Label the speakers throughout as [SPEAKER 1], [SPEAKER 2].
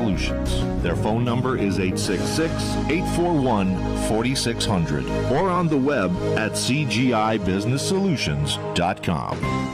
[SPEAKER 1] Solutions. Their phone number is 866-841-4600 or on the web at cgibusinesssolutions.com.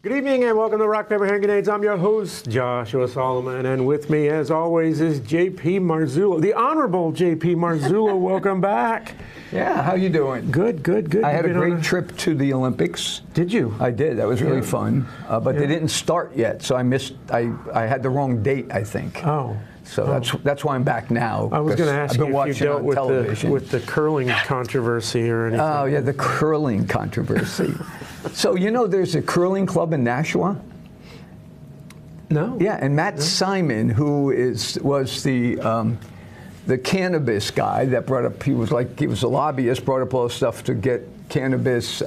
[SPEAKER 2] Good evening and welcome to Rock, Paper, Hand Grenades. I'm your host, Joshua Solomon, and with me, as always, is J.P. Marzullo, the Honorable J.P. Marzullo. Welcome back.
[SPEAKER 3] Yeah, how you doing?
[SPEAKER 2] Good, good, good.
[SPEAKER 3] I had a great trip to the Olympics.
[SPEAKER 2] Did you?
[SPEAKER 3] I did. That was really fun, but they didn't start yet, so I missed. I had the wrong date, I think.
[SPEAKER 2] Oh.
[SPEAKER 3] So that's why I'm back now.
[SPEAKER 2] I was going to ask you if you dealt with the curling controversy or anything.
[SPEAKER 3] Oh, yeah, the curling controversy. So, you know, there's a curling club in Nashua?
[SPEAKER 2] No.
[SPEAKER 3] Yeah, and Matt Simon, who was the cannabis guy that brought up, he was a lobbyist, brought up all the stuff to get cannabis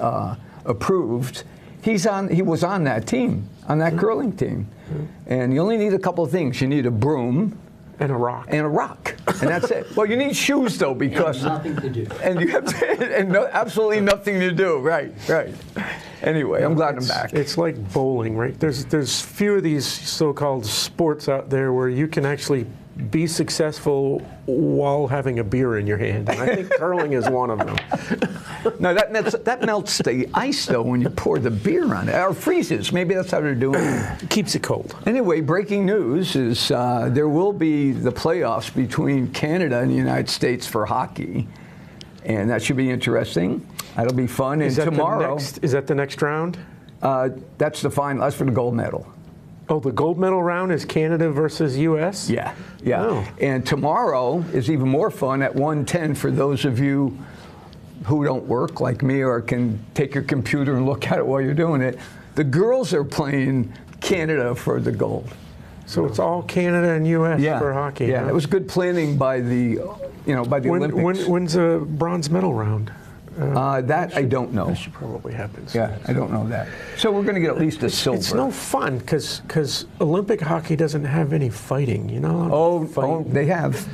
[SPEAKER 3] approved. He was on that team, on that curling team. And you only need a couple of things. You need a broom.
[SPEAKER 2] And a rock.
[SPEAKER 3] And a rock. And that's it. Well, you need shoes, though, because...
[SPEAKER 4] And nothing to do.
[SPEAKER 3] And you have absolutely nothing to do. Right, right. Anyway, I'm glad I'm back.
[SPEAKER 2] It's like bowling, right? There's few of these so-called sports out there where you can actually be successful while having a beer in your hand. And I think curling is one of them.
[SPEAKER 3] No, that melts the ice, though, when you pour the beer on it. Or freezes. Maybe that's how they're doing it.
[SPEAKER 2] Keeps it cold.
[SPEAKER 3] Anyway, breaking news is there will be the playoffs between Canada and the United States for hockey. And that should be interesting. That'll be fun. And tomorrow...
[SPEAKER 2] Is that the next round?
[SPEAKER 3] That's the final. That's for the gold medal.
[SPEAKER 2] Oh, the gold medal round is Canada versus U.S.?
[SPEAKER 3] Yeah, yeah.
[SPEAKER 2] Oh.
[SPEAKER 3] And tomorrow is even more fun at 1:10 for those of you who don't work like me or can take your computer and look at it while you're doing it. The girls are playing Canada for the gold.
[SPEAKER 2] So it's all Canada and U.S. for hockey.
[SPEAKER 3] Yeah,
[SPEAKER 2] huh?
[SPEAKER 3] It was good planning by the Olympics.
[SPEAKER 2] When's a bronze medal round?
[SPEAKER 3] That I don't know.
[SPEAKER 2] That should probably happen soon.
[SPEAKER 3] Yeah, I don't know that. So we're going to get at least a silver.
[SPEAKER 2] It's no fun because Olympic hockey doesn't have any fighting. You're not allowed to fight.
[SPEAKER 3] Oh, they have.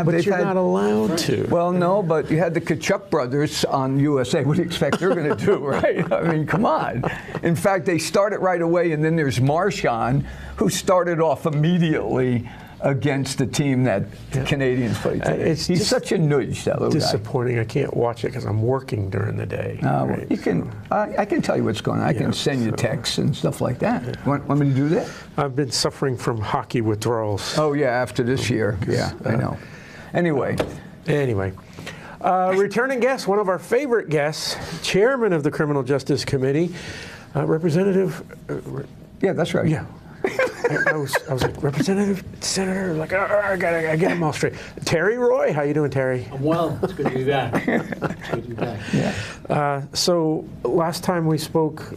[SPEAKER 2] But you're not allowed to.
[SPEAKER 3] Well, no, but you had the Kachuk brothers on USA. What do you expect they're going to do, right? I mean, come on. In fact, they started right away, and then there's Marchand, who started off immediately against the team that the Canadians played today. He's such a nudge, that little
[SPEAKER 2] disappointing.
[SPEAKER 3] guy.
[SPEAKER 2] I can't watch it because I'm working during the day.
[SPEAKER 3] Right? You can. I can tell you what's going on. I can send you texts and stuff like that. Yeah. Want me to do that?
[SPEAKER 2] I've been suffering from hockey withdrawals.
[SPEAKER 3] Oh yeah, after this year. Yeah, I know. Anyway.
[SPEAKER 2] Returning guest, one of our favorite guests, chairman of the Criminal Justice Committee, Representative.
[SPEAKER 3] Yeah, that's right.
[SPEAKER 2] Yeah. I was like, Representative, Senator, like, I get them all straight. Terry Roy, how you doing, Terry?
[SPEAKER 4] I'm well. It's good to be back.
[SPEAKER 3] Yeah.
[SPEAKER 2] So last time we spoke,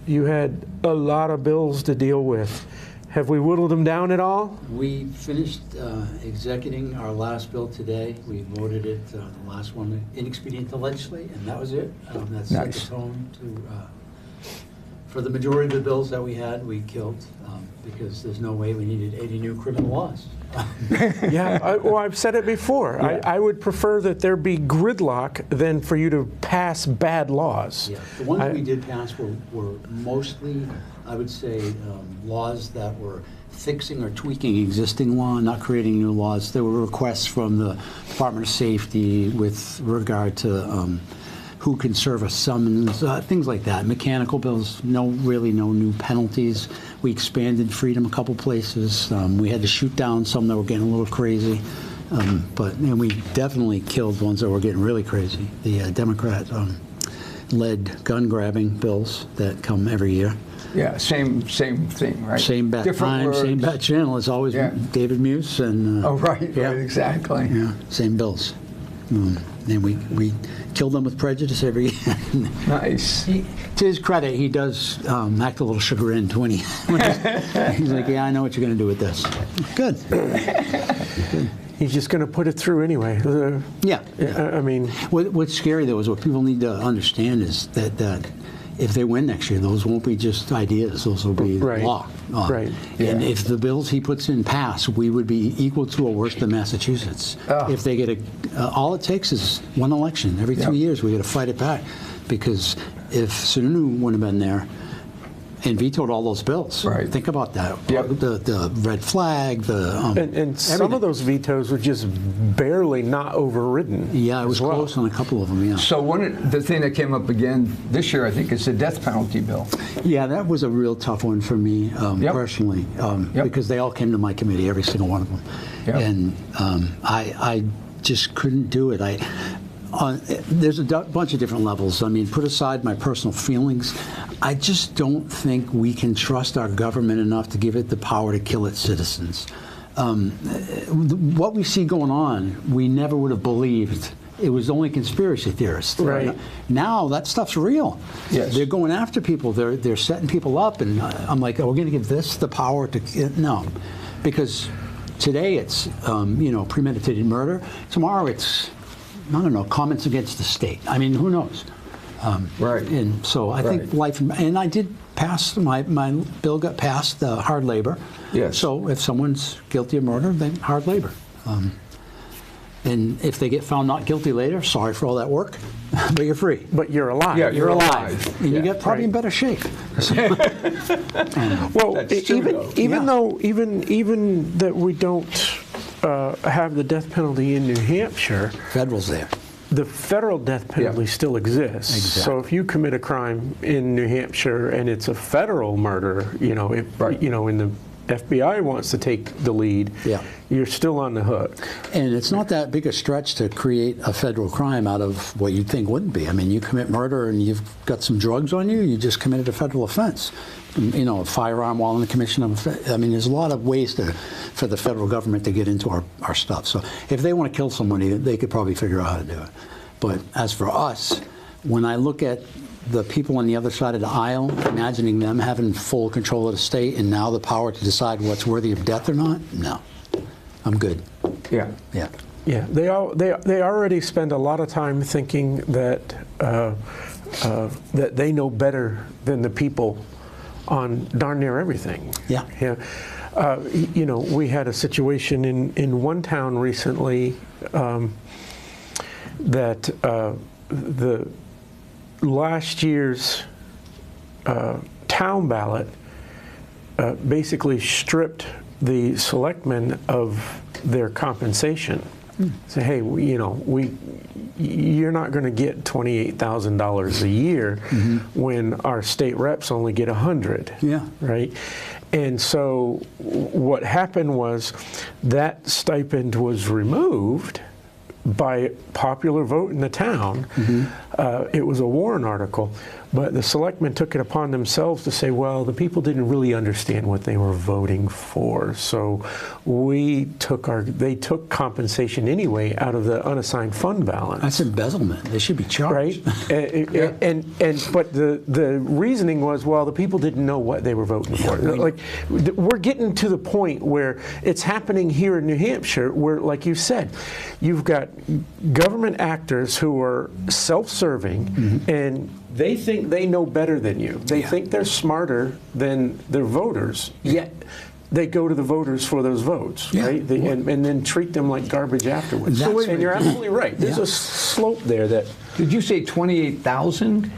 [SPEAKER 2] you had a lot of bills to deal with. Have we whittled them down at all?
[SPEAKER 4] We finished executing our last bill today. We voted it, the last one, inexpedient to legislate, and that was it. That set the tone for the majority of the bills that we had, we killed because there's no way we needed 80 new criminal laws.
[SPEAKER 2] I've said it before. Yeah. I would prefer that there be gridlock than for you to pass bad laws.
[SPEAKER 4] Yeah, the ones we did pass were mostly, I would say, laws that were fixing or tweaking existing law, not creating new laws. There were requests from the Department of Safety with regard to who can serve a summons, things like that. Mechanical bills, no new penalties. We expanded freedom a couple places. We had to shoot down some that were getting a little crazy. But we definitely killed ones that were getting really crazy. The Democrat-led gun-grabbing bills that come every year.
[SPEAKER 3] Yeah, same thing, right?
[SPEAKER 4] Same bat
[SPEAKER 3] Different
[SPEAKER 4] time, same
[SPEAKER 3] words.
[SPEAKER 4] bat channel. It's always
[SPEAKER 3] Yeah.
[SPEAKER 4] David Muse and.
[SPEAKER 3] Oh, right,
[SPEAKER 4] yeah.
[SPEAKER 3] right, exactly.
[SPEAKER 4] Yeah, same bills. And we kill them with prejudice every year.
[SPEAKER 3] Nice.
[SPEAKER 4] To his credit, he does act a little chagrined when he's like, yeah, I know what you're going to do with this. Good.
[SPEAKER 2] He's just going to put it through anyway.
[SPEAKER 4] Yeah.
[SPEAKER 2] I mean,
[SPEAKER 4] What's scary, though, is what people need to understand is that if they win next year, those won't be just ideas. Those will be
[SPEAKER 2] Right.
[SPEAKER 4] law.
[SPEAKER 2] Right.
[SPEAKER 4] And
[SPEAKER 3] Yeah.
[SPEAKER 4] if the bills he puts in pass, we would be equal to or worse than Massachusetts.
[SPEAKER 3] Oh.
[SPEAKER 4] If they get all it takes is one election. Every 2
[SPEAKER 3] Yep.
[SPEAKER 4] years, we got to fight it back. Because if Sununu wouldn't have been there and vetoed all those bills,
[SPEAKER 3] Right.
[SPEAKER 4] think about that.
[SPEAKER 3] Yep.
[SPEAKER 4] The red flag,
[SPEAKER 2] and some
[SPEAKER 4] everything.
[SPEAKER 2] of those vetoes were just barely not overridden.
[SPEAKER 4] Yeah, it was
[SPEAKER 2] as well.
[SPEAKER 4] close on a couple of them, yeah.
[SPEAKER 3] So the thing that came up again this year, I think, is the death penalty bill.
[SPEAKER 4] Yeah, that was a real tough one for me
[SPEAKER 3] Yep.
[SPEAKER 4] personally,
[SPEAKER 3] Yep.
[SPEAKER 4] because they all came to my committee, every single one of them,
[SPEAKER 3] Yep.
[SPEAKER 4] and I just couldn't do it. There's a bunch of different levels. I mean, put aside my personal feelings, I just don't think we can trust our government enough to give it the power to kill its citizens. What we see going on, we never would have believed. It was only conspiracy theorists.
[SPEAKER 2] Right.
[SPEAKER 4] Now that stuff's real.
[SPEAKER 3] Yes.
[SPEAKER 4] They're going after people. They're setting people up, and I'm like, oh, we're going to give this the power to no, because today it's premeditated murder. Tomorrow it's I don't know, comments against the state. I mean, who knows?
[SPEAKER 3] Right.
[SPEAKER 4] And so I think
[SPEAKER 3] Right.
[SPEAKER 4] life, and I did pass, my bill got passed, hard labor.
[SPEAKER 3] Yes.
[SPEAKER 4] So if someone's guilty of murder, then hard labor. And if they get found not guilty later, sorry for all that work, but you're free.
[SPEAKER 2] But you're alive.
[SPEAKER 3] Yeah,
[SPEAKER 4] You're alive. And you
[SPEAKER 3] Yeah.
[SPEAKER 4] get probably in better shape.
[SPEAKER 2] Well,
[SPEAKER 3] That's true, though.
[SPEAKER 2] even
[SPEAKER 4] Yeah.
[SPEAKER 2] though even that we don't have the death penalty in New Hampshire,
[SPEAKER 4] Federal's there.
[SPEAKER 2] the federal death penalty still exists.
[SPEAKER 4] Exactly.
[SPEAKER 2] So if you commit a crime in New Hampshire and it's a federal murder, if
[SPEAKER 3] Right.
[SPEAKER 2] and the FBI wants to take the lead,
[SPEAKER 4] Yeah.
[SPEAKER 2] you're still on the hook.
[SPEAKER 4] And it's not that big a stretch to create a federal crime out of what you'd think wouldn't be. I mean, you commit murder and you've got some drugs on you, you just committed a federal offense. A firearm while in the commission of I mean, there's a lot of ways for the federal government to get into our stuff. So if they want to kill somebody, they could probably figure out how to do it. But as for us, when I look at the people on the other side of the aisle, imagining them having full control of the state and now the power to decide what's worthy of death or not, no. I'm good.
[SPEAKER 3] Yeah.
[SPEAKER 4] Yeah.
[SPEAKER 2] Yeah, they already spend a lot of time thinking that that they know better than the people on darn near everything.
[SPEAKER 4] Yeah.
[SPEAKER 2] Yeah. We had a situation in one town recently that the last year's town ballot basically stripped the selectmen of their compensation. Say, hey, you're not going to get $28,000 a year when our state reps only get 100.
[SPEAKER 4] Yeah.
[SPEAKER 2] Right. And so what happened was that stipend was removed by popular vote in the town. It was a Warren article, but the selectmen took it upon themselves to say, well, the people didn't really understand what they were voting for, so they took compensation anyway out of the unassigned fund balance.
[SPEAKER 4] That's embezzlement. They should be charged.
[SPEAKER 2] Right, but the reasoning was, well, the people didn't know what they were voting for. Like, we're getting to the point where it's happening here in New Hampshire, where, like you said, you've got government actors who are self-serving, and they think they know better than you. They think they're smarter than their voters, yet they go to the voters for those votes, right? And then treat them like garbage afterwards.
[SPEAKER 4] That's
[SPEAKER 2] And you're absolutely right. There's a slope there that...
[SPEAKER 3] Did you say 28,000?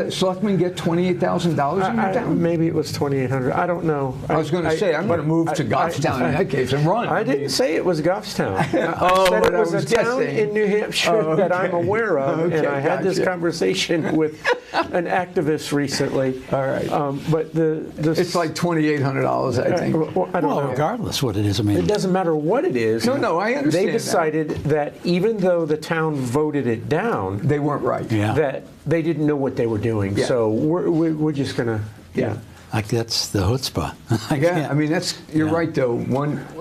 [SPEAKER 3] Selectmen get $28,000 in your town?
[SPEAKER 2] Maybe it was 2,800. I don't know.
[SPEAKER 3] I was going to say, I'm going to move to Goffstown in that case and run.
[SPEAKER 2] I didn't say it was Goffstown. I said it
[SPEAKER 3] I
[SPEAKER 2] was a
[SPEAKER 3] was
[SPEAKER 2] town
[SPEAKER 3] guessing.
[SPEAKER 2] in New Hampshire that I'm aware of, and
[SPEAKER 3] Okay,
[SPEAKER 2] I had this
[SPEAKER 3] gotcha.
[SPEAKER 2] conversation with an activist recently.
[SPEAKER 3] All right.
[SPEAKER 2] But the
[SPEAKER 3] It's like $2,800, I think.
[SPEAKER 2] I don't
[SPEAKER 4] Well,
[SPEAKER 2] know.
[SPEAKER 4] regardless what it is, I mean,
[SPEAKER 2] It doesn't matter what it is.
[SPEAKER 3] No, I understand
[SPEAKER 2] They decided that even though the town voted it down,
[SPEAKER 3] They weren't right.
[SPEAKER 4] Yeah.
[SPEAKER 2] that they didn't know what they were doing.
[SPEAKER 3] Yeah.
[SPEAKER 2] So we're just going to Yeah.
[SPEAKER 4] Like, that's the chutzpah.
[SPEAKER 3] Yeah, I mean, you're
[SPEAKER 4] Yeah.
[SPEAKER 3] right, though.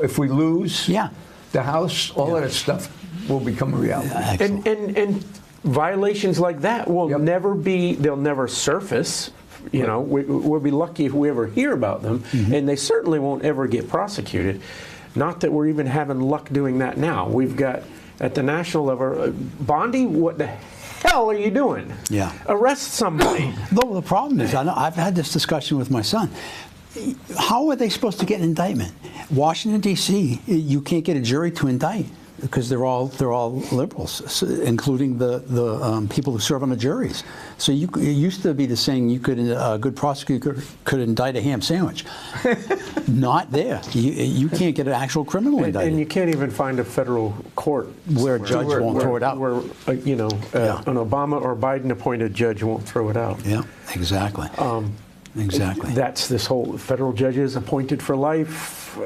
[SPEAKER 3] If we lose
[SPEAKER 4] Yeah.
[SPEAKER 3] the House, all of that stuff will become a reality.
[SPEAKER 4] Excellent.
[SPEAKER 2] And violations like that will
[SPEAKER 3] Yep.
[SPEAKER 2] they'll never surface. You know, we'll be lucky if we ever hear about them, and they certainly won't ever get prosecuted. Not that we're even having luck doing that now. We've got, at the national level, Bondi, what the hell are you doing?
[SPEAKER 4] Yeah.
[SPEAKER 2] Arrest somebody.
[SPEAKER 4] Though the problem is, I know I've had this discussion with my son. How are they supposed to get an indictment? Washington D.C., you can't get a jury to indict because they're all liberals, including the people who serve on the juries. So it used to be the saying a good prosecutor could indict a ham sandwich. Not there. You can't get an actual criminal indicted.
[SPEAKER 2] And you can't even find a federal court
[SPEAKER 4] where a judge won't throw it out.
[SPEAKER 2] Where an Obama or Biden appointed judge won't throw it out.
[SPEAKER 4] Yeah, exactly. Exactly.
[SPEAKER 2] That's this whole federal judges appointed for life. On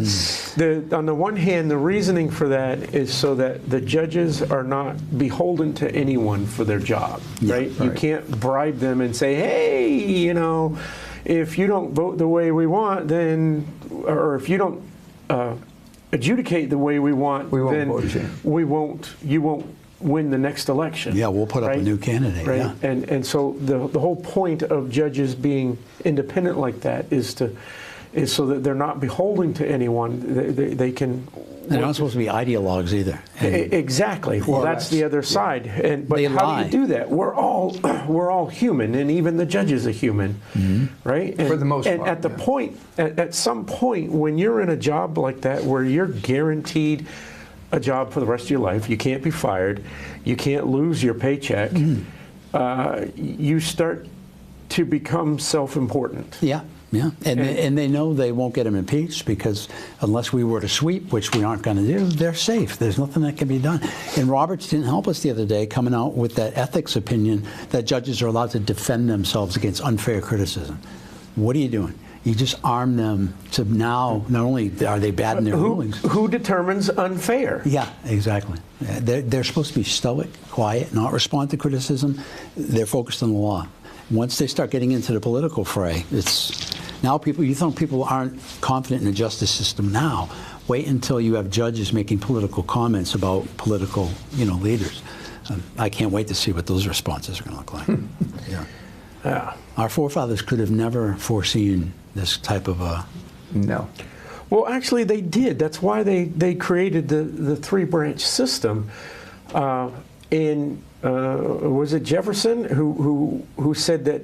[SPEAKER 2] the one hand, the reasoning for that is so that the judges are not beholden to anyone for their job, right? You can't bribe them and say, hey, if you don't vote the way we want, then, or if you don't adjudicate the way we want, then you won't win the next election.
[SPEAKER 4] Yeah, we'll put up a new candidate.
[SPEAKER 2] Right,
[SPEAKER 4] Yeah.
[SPEAKER 2] and so the whole point of judges being independent like that is so that they're not beholden to anyone. They can.
[SPEAKER 4] They're not supposed to be ideologues either.
[SPEAKER 2] Exactly. Well, that's the other side. But
[SPEAKER 4] They
[SPEAKER 2] how
[SPEAKER 4] lie.
[SPEAKER 2] do you do that? We're all human, and even the judges are human, right? And,
[SPEAKER 3] For the most
[SPEAKER 2] and
[SPEAKER 3] part,
[SPEAKER 2] at the
[SPEAKER 3] yeah.
[SPEAKER 2] point, at some point, when you're in a job like that, where you're guaranteed a job for the rest of your life, you can't be fired, you can't lose your paycheck, you start to become self-important.
[SPEAKER 4] Yeah, yeah. And they know they won't get him impeached because unless we were to sweep, which we aren't going to do, they're safe. There's nothing that can be done. And Roberts didn't help us the other day coming out with that ethics opinion that judges are allowed to defend themselves against unfair criticism. What are you doing? You just arm them to now, not only are they bad in their rulings.
[SPEAKER 2] Who determines unfair?
[SPEAKER 4] Yeah, exactly. They're supposed to be stoic, quiet, not respond to criticism. They're focused on the law. Once they start getting into the political fray, it's now you think people aren't confident in the justice system now. Wait until you have judges making political comments about political, leaders. I can't wait to see what those responses are going to look like. Yeah. Our forefathers could have never foreseen this type of a...
[SPEAKER 3] No.
[SPEAKER 2] Well, actually, they did. That's why they created the three-branch system. Was it Jefferson who said that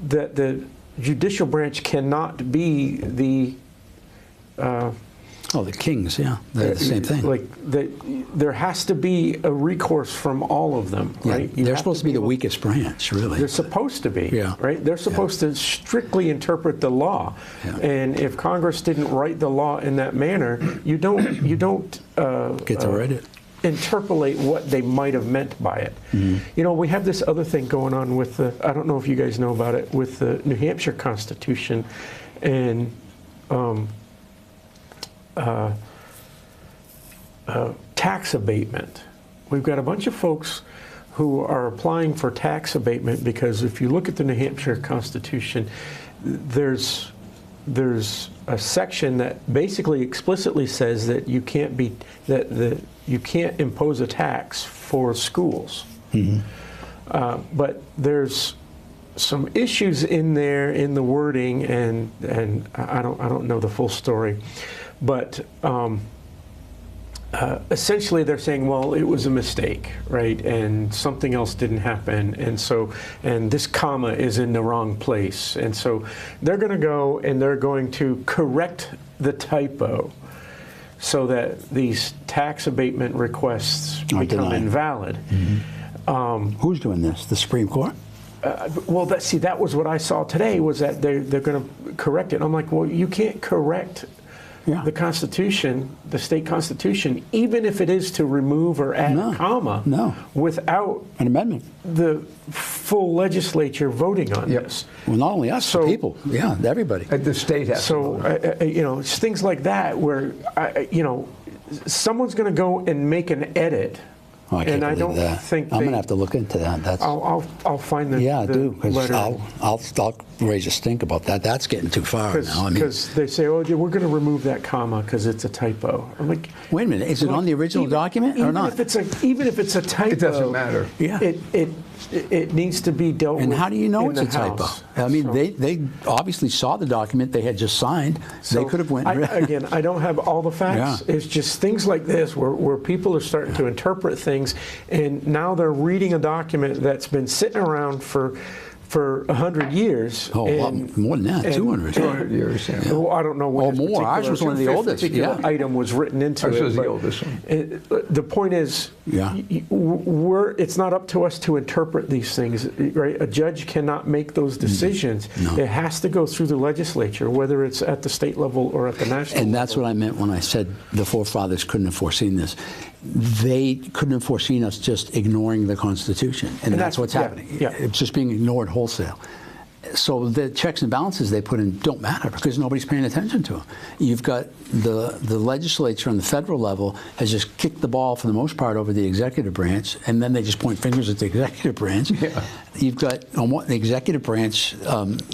[SPEAKER 2] that the judicial branch cannot be the
[SPEAKER 4] the kings, yeah, they're the same thing.
[SPEAKER 2] Like there has to be a recourse from all of them, right?
[SPEAKER 4] Yeah, they're supposed to be the weakest branch, really.
[SPEAKER 2] They're supposed to be,
[SPEAKER 4] Yeah.
[SPEAKER 2] right? They're supposed to strictly interpret the law, and if Congress didn't write the law in that manner, you don't
[SPEAKER 4] Get to write it.
[SPEAKER 2] interpolate what they might have meant by it. We have this other thing going on with I don't know if you guys know about it, with the New Hampshire Constitution and tax abatement. We've got a bunch of folks who are applying for tax abatement because if you look at the New Hampshire Constitution, there's a section that basically explicitly says that you can't you can't impose a tax for schools. But there's some issues in there in the wording, and I don't know the full story, but essentially they're saying, well, it was a mistake, right, and something else didn't happen, and this comma is in the wrong place, and so they're going to go and they're going to correct the typo so that these tax abatement requests become
[SPEAKER 4] denied.
[SPEAKER 2] Invalid.
[SPEAKER 4] Who's doing this? The Supreme Court?
[SPEAKER 2] Well, that was what I saw today, was that they're going to correct it. I'm like, well, you can't correct the Constitution, the state Constitution, even if it is to remove or add a comma, without
[SPEAKER 4] an amendment,
[SPEAKER 2] the full legislature voting on this.
[SPEAKER 4] Well, not only us, the people, everybody.
[SPEAKER 3] The state has
[SPEAKER 2] So, it's things like that where, someone's going to go and make an edit
[SPEAKER 4] Oh, I can't
[SPEAKER 2] and I
[SPEAKER 4] believe
[SPEAKER 2] don't
[SPEAKER 4] that.
[SPEAKER 2] think
[SPEAKER 4] I'm
[SPEAKER 2] they-
[SPEAKER 4] going to have to look into that. That's
[SPEAKER 2] I'll find the
[SPEAKER 4] yeah,
[SPEAKER 2] the
[SPEAKER 4] do because
[SPEAKER 2] letter.
[SPEAKER 4] I'll raise a stink about that. That's getting too far now. I mean,
[SPEAKER 2] Because they say, oh, we're going to remove that comma because it's a typo. I'm like,
[SPEAKER 4] wait a minute, is it on the original document or
[SPEAKER 2] even
[SPEAKER 4] not?
[SPEAKER 2] Even if it's a typo,
[SPEAKER 3] It doesn't matter.
[SPEAKER 4] Yeah.
[SPEAKER 2] It needs to be dealt with.
[SPEAKER 4] And how do you know
[SPEAKER 2] in
[SPEAKER 4] it's a
[SPEAKER 2] the
[SPEAKER 4] typo?
[SPEAKER 2] House.
[SPEAKER 4] I mean,
[SPEAKER 2] So-
[SPEAKER 4] they obviously saw the document they had just signed. They could have went.
[SPEAKER 2] Again, I don't have all the facts.
[SPEAKER 4] Yeah.
[SPEAKER 2] It's just things like this where people are starting to interpret things, and now they're reading a document that's been sitting around for 100 years.
[SPEAKER 4] Oh, a lot more than that, 200.
[SPEAKER 3] 200 years, yeah.
[SPEAKER 2] Well, I don't know what
[SPEAKER 4] Oh,
[SPEAKER 2] this
[SPEAKER 4] more. Ours
[SPEAKER 2] particular-
[SPEAKER 4] was one of the
[SPEAKER 2] this
[SPEAKER 4] oldest,
[SPEAKER 2] particular
[SPEAKER 4] yeah.
[SPEAKER 2] item was written into
[SPEAKER 3] Ours
[SPEAKER 2] it.
[SPEAKER 3] was the
[SPEAKER 2] but
[SPEAKER 3] oldest one.
[SPEAKER 2] the point is,
[SPEAKER 4] Yeah.
[SPEAKER 2] it's not up to us to interpret these things, right? A judge cannot make those decisions.
[SPEAKER 4] No.
[SPEAKER 2] It has to go through the legislature, whether it's at the state level or at the national level.
[SPEAKER 4] And that's what I meant when I said the forefathers couldn't have foreseen this. They couldn't have foreseen us just ignoring the Constitution. And that's what's
[SPEAKER 2] yeah,
[SPEAKER 4] happening.
[SPEAKER 2] yeah.
[SPEAKER 4] It's just being ignored wholesale. So the checks and balances they put in don't matter because nobody's paying attention to them. You've got the legislature on the federal level has just kicked the ball for the most part over the executive branch, and then they just point fingers at the executive branch.
[SPEAKER 3] Yeah.
[SPEAKER 4] You've got the executive branch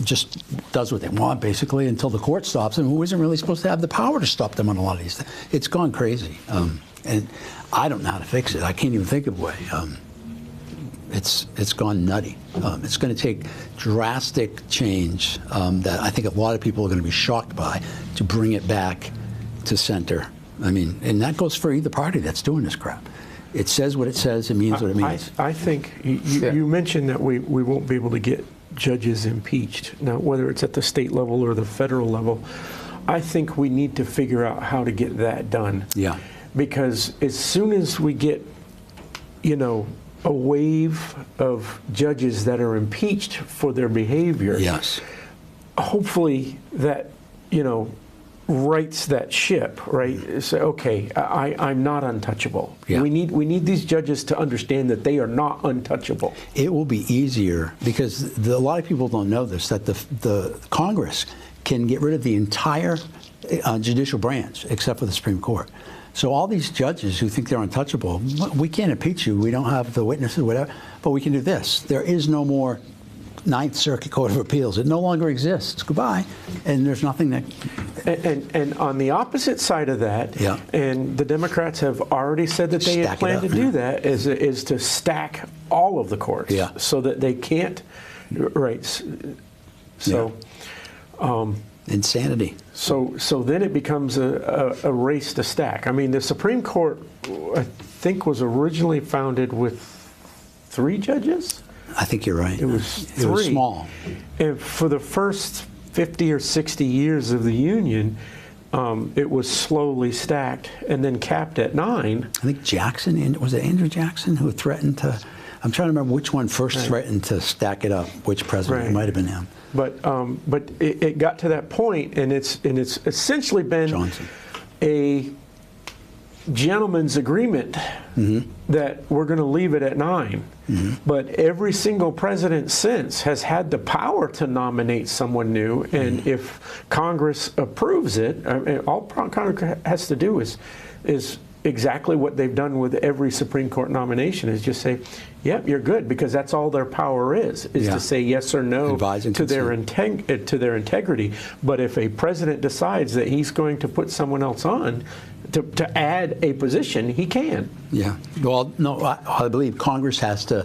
[SPEAKER 4] just does what they want basically until the court stops them, who isn't really supposed to have the power to stop them on a lot of these things. It's gone crazy, and I don't know how to fix it. I can't even think of a way. It's gone nutty. It's going to take drastic change that I think a lot of people are going to be shocked by to bring it back to center. I mean, and that goes for either party that's doing this crap. It says what it says. It means what it means.
[SPEAKER 2] I think you mentioned that we won't be able to get judges impeached. Now, whether it's at the state level or the federal level, I think we need to figure out how to get that done.
[SPEAKER 4] Yeah.
[SPEAKER 2] Because as soon as we get, a wave of judges that are impeached for their behavior,
[SPEAKER 4] Yes.
[SPEAKER 2] hopefully that, rights that ship, right? Say, okay, I'm not untouchable.
[SPEAKER 4] Yeah.
[SPEAKER 2] We need these judges to understand that they are not untouchable.
[SPEAKER 4] It will be easier because a lot of people don't know this, that the Congress can get rid of the entire judicial branch except for the Supreme Court. So all these judges who think they're untouchable, we can't impeach you. We don't have the witnesses, whatever. But we can do this. There is no more Ninth Circuit Court of Appeals. It no longer exists. Goodbye. And there's nothing that...
[SPEAKER 2] And on the opposite side of that,
[SPEAKER 4] Yeah.
[SPEAKER 2] and the Democrats have already said that they
[SPEAKER 4] Stack
[SPEAKER 2] had
[SPEAKER 4] it
[SPEAKER 2] planned
[SPEAKER 4] up,
[SPEAKER 2] to do
[SPEAKER 4] yeah.
[SPEAKER 2] that, is to stack all of the courts,
[SPEAKER 4] Yeah.
[SPEAKER 2] so that they can't, right? So.
[SPEAKER 4] Insanity.
[SPEAKER 2] So then it becomes a race to stack. I mean, the Supreme Court, I think, was originally founded with 3 judges.
[SPEAKER 4] I think you're right.
[SPEAKER 2] It was
[SPEAKER 4] It was
[SPEAKER 2] 3.
[SPEAKER 4] small.
[SPEAKER 2] And for the first 50 or 60 years of the Union, it was slowly stacked and then capped at 9.
[SPEAKER 4] I think Jackson, was it Andrew Jackson who threatened to... I'm trying to remember which one first threatened to stack it up, which president.
[SPEAKER 2] Right.
[SPEAKER 4] It might have been him.
[SPEAKER 2] But it got to that point, and it's essentially been
[SPEAKER 4] Johnson.
[SPEAKER 2] a gentleman's agreement that we're going to leave it at 9. But every single president since has had the power to nominate someone new, and if Congress approves it, all Congress has to do is exactly what they've done with every Supreme Court nomination, is just say, yep, you're good, because that's all their power is
[SPEAKER 4] Yeah.
[SPEAKER 2] to say yes or no
[SPEAKER 4] Advise and
[SPEAKER 2] to their
[SPEAKER 4] consent.
[SPEAKER 2] to their integrity. But if a president decides that he's going to put someone else on to add a position, he can.
[SPEAKER 4] Yeah. Well, no, I believe Congress has to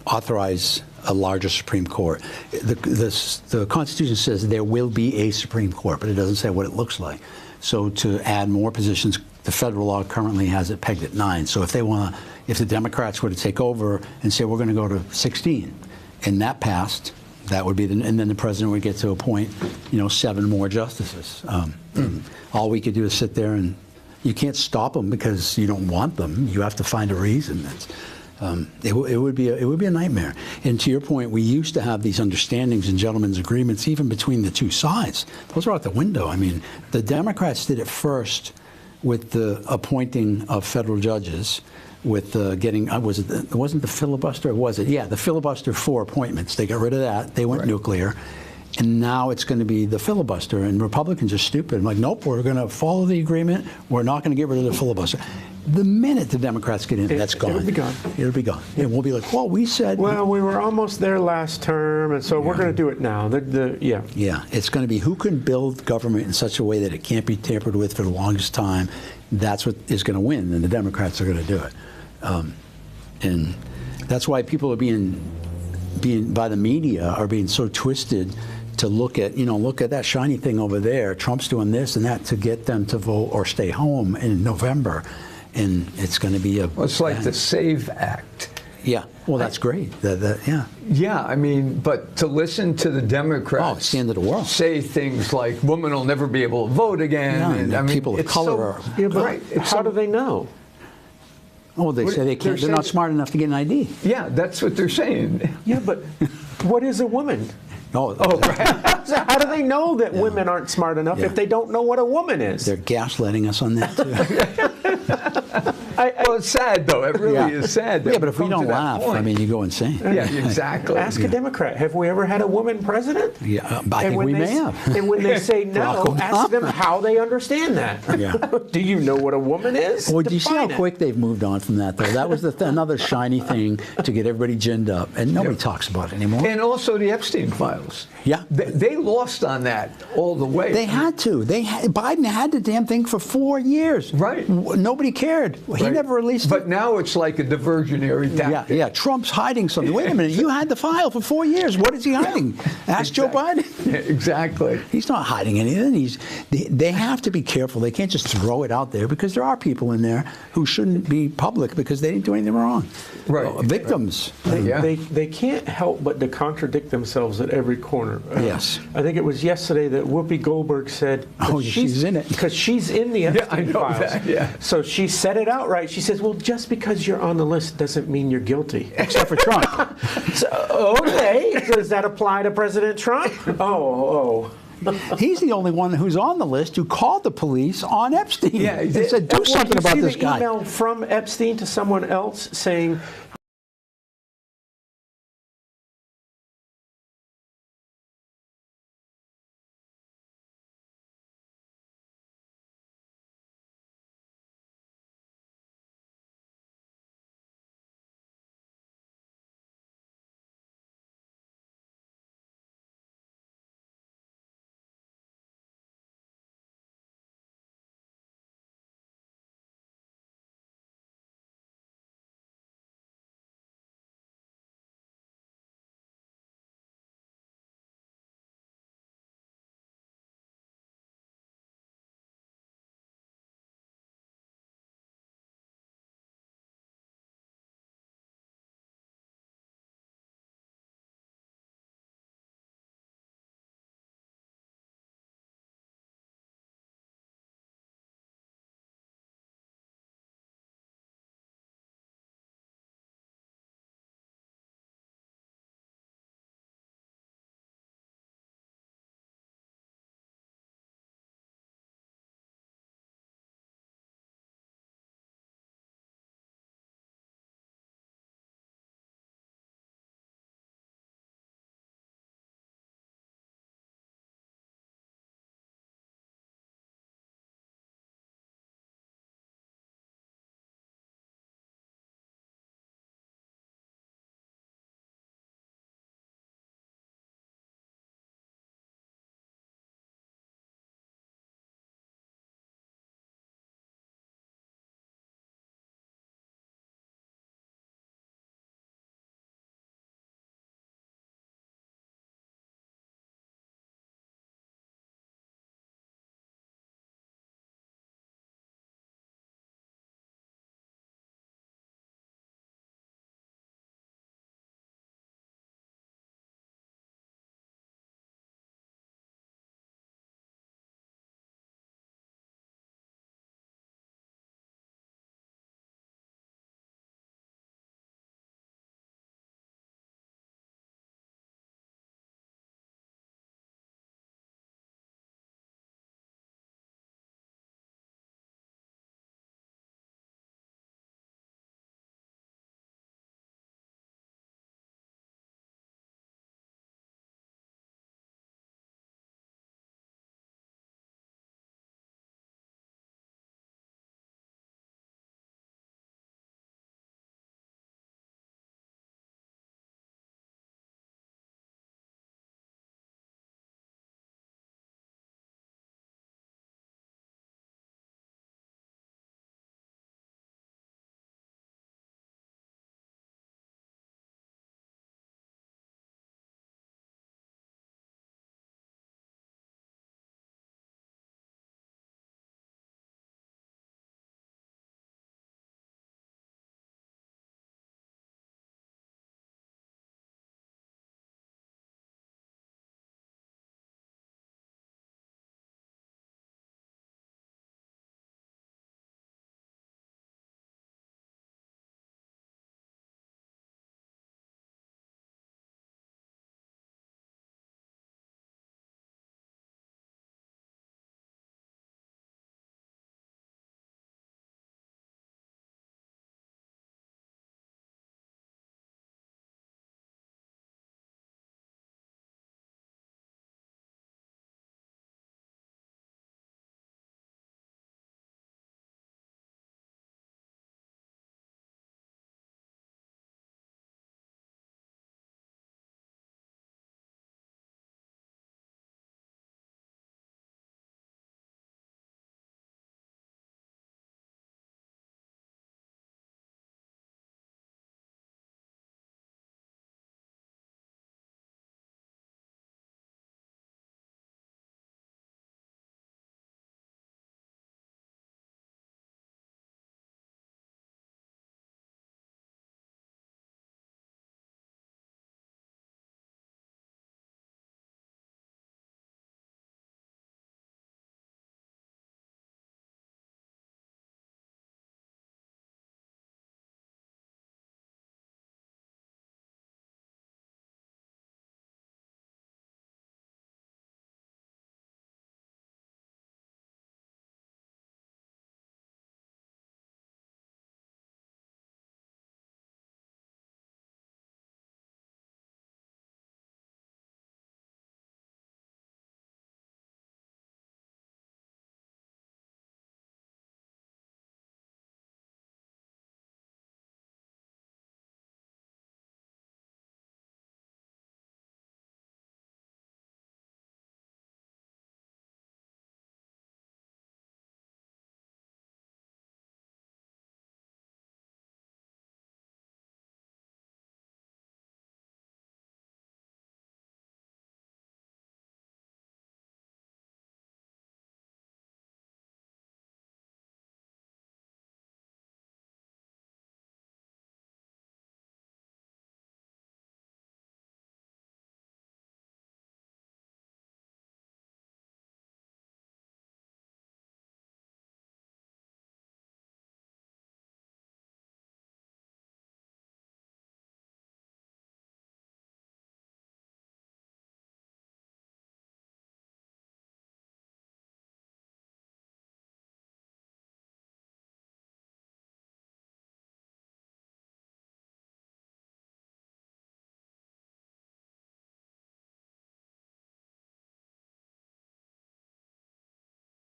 [SPEAKER 4] authorize a larger Supreme Court. The Constitution says there will be a Supreme Court, but it doesn't say what it looks like. So to add more positions, the federal law currently has it pegged at 9. So if the Democrats were to take over and say we're going to go to 16, and that passed, that would be and then the president would get to appoint, 7 more justices. All we could do is sit there, and you can't stop them because you don't want them. You have to find a reason. It would be a nightmare. And to your point, we used to have these understandings and gentlemen's agreements even between the two sides. Those are out the window. I mean, the Democrats did it first with the appointing of federal judges, with getting, it wasn't the filibuster, was it? Yeah, the filibuster for appointments. They got rid of that. They went nuclear. And now it's going to be the filibuster. And Republicans are stupid. I'm like, nope, we're going to follow the agreement. We're not going to get rid of the filibuster. The minute the Democrats get in, that's gone.
[SPEAKER 2] It'll be gone.
[SPEAKER 4] It'll be gone. And we'll be like, well, we said.
[SPEAKER 2] Well, we were almost there last term, and so we're going to do it now. Yeah.
[SPEAKER 4] Yeah, it's going to be who can build government in such a way that it can't be tampered with for the longest time. That's what is going to win, and the Democrats are going to do it. And that's why people are being by the media are being so twisted to look at that shiny thing over there. Trump's doing this and that to get them to vote or stay home in November, and it's going to be
[SPEAKER 3] Well, it's like the SAVE Act.
[SPEAKER 4] Yeah, well, that's great. Yeah.
[SPEAKER 3] Yeah, I mean, but to listen to the Democrats
[SPEAKER 4] Oh, it's the end of the world.
[SPEAKER 3] say things like women will never be able to vote again,
[SPEAKER 4] Yeah,
[SPEAKER 3] and I mean,
[SPEAKER 4] people of
[SPEAKER 3] it's
[SPEAKER 4] color are.
[SPEAKER 2] Yeah, but
[SPEAKER 3] right. It's
[SPEAKER 2] how
[SPEAKER 3] so-
[SPEAKER 2] do they know?
[SPEAKER 4] Oh, they say they can't. They're not
[SPEAKER 3] saying-
[SPEAKER 4] smart enough to get an ID.
[SPEAKER 3] Yeah, that's what they're saying.
[SPEAKER 2] Yeah, but what is a woman?
[SPEAKER 4] Oh,
[SPEAKER 3] right.
[SPEAKER 2] So how do they know that women aren't smart enough
[SPEAKER 4] Yeah.
[SPEAKER 2] if they don't know what a woman is?
[SPEAKER 4] They're gaslighting us on that too.
[SPEAKER 3] Well, it's sad though. It really is sad. that
[SPEAKER 4] Yeah, but if we
[SPEAKER 3] come to
[SPEAKER 4] don't
[SPEAKER 3] that
[SPEAKER 4] laugh,
[SPEAKER 3] point.
[SPEAKER 4] I mean, you go insane.
[SPEAKER 3] yeah, exactly.
[SPEAKER 2] Ask a Democrat, have we ever had a woman president?
[SPEAKER 4] Yeah, I
[SPEAKER 2] And
[SPEAKER 4] think
[SPEAKER 2] when
[SPEAKER 4] we
[SPEAKER 2] they
[SPEAKER 4] may
[SPEAKER 2] s-
[SPEAKER 4] have.
[SPEAKER 2] And when they say no,
[SPEAKER 4] Barack
[SPEAKER 2] ask them how they understand that.
[SPEAKER 4] Yeah.
[SPEAKER 2] Do you know what a woman is?
[SPEAKER 4] Well, do you see how
[SPEAKER 2] Define it.
[SPEAKER 4] quick they've moved on from that, though? That was another shiny thing to get everybody ginned up, and nobody talks about it anymore.
[SPEAKER 3] And also the Epstein files.
[SPEAKER 4] Yeah.
[SPEAKER 3] They lost on that all the way.
[SPEAKER 4] They had to. Biden had the damn thing for 4 years.
[SPEAKER 3] Right.
[SPEAKER 4] Nobody cared. He
[SPEAKER 3] Right.
[SPEAKER 4] never released
[SPEAKER 3] But
[SPEAKER 4] it.
[SPEAKER 3] now it's like a diversionary
[SPEAKER 4] Yeah,
[SPEAKER 3] tactic.
[SPEAKER 4] yeah. Trump's hiding something. Wait a minute. You had the file for 4 years. What is he hiding? Ask Joe Biden.
[SPEAKER 3] Yeah, exactly.
[SPEAKER 4] He's not hiding anything. They have to be careful. They can't just throw it out there because there are people in there who shouldn't be public because they didn't do anything wrong.
[SPEAKER 3] Right.
[SPEAKER 4] Victims.
[SPEAKER 3] Yeah.
[SPEAKER 2] They can't help but to contradict themselves at every corner.
[SPEAKER 4] Yes.
[SPEAKER 2] I think it was yesterday that Whoopi Goldberg said,
[SPEAKER 4] Oh, yeah, she's in it.
[SPEAKER 2] because she's in the Epstein
[SPEAKER 3] I know
[SPEAKER 2] files.
[SPEAKER 3] that, yeah.
[SPEAKER 2] So she said it outright. She says, "Well, just because you're on the list doesn't mean you're guilty."
[SPEAKER 4] Except for Trump.
[SPEAKER 2] So, okay, so does that apply to President Trump? Oh.
[SPEAKER 4] He's the only one who's on the list who called the police on Epstein.
[SPEAKER 3] Yeah, he
[SPEAKER 4] and
[SPEAKER 3] did.
[SPEAKER 4] said, do
[SPEAKER 2] Well,
[SPEAKER 4] something
[SPEAKER 2] you
[SPEAKER 4] about
[SPEAKER 2] see
[SPEAKER 4] this
[SPEAKER 2] the
[SPEAKER 4] guy.
[SPEAKER 2] email from Epstein to someone else saying,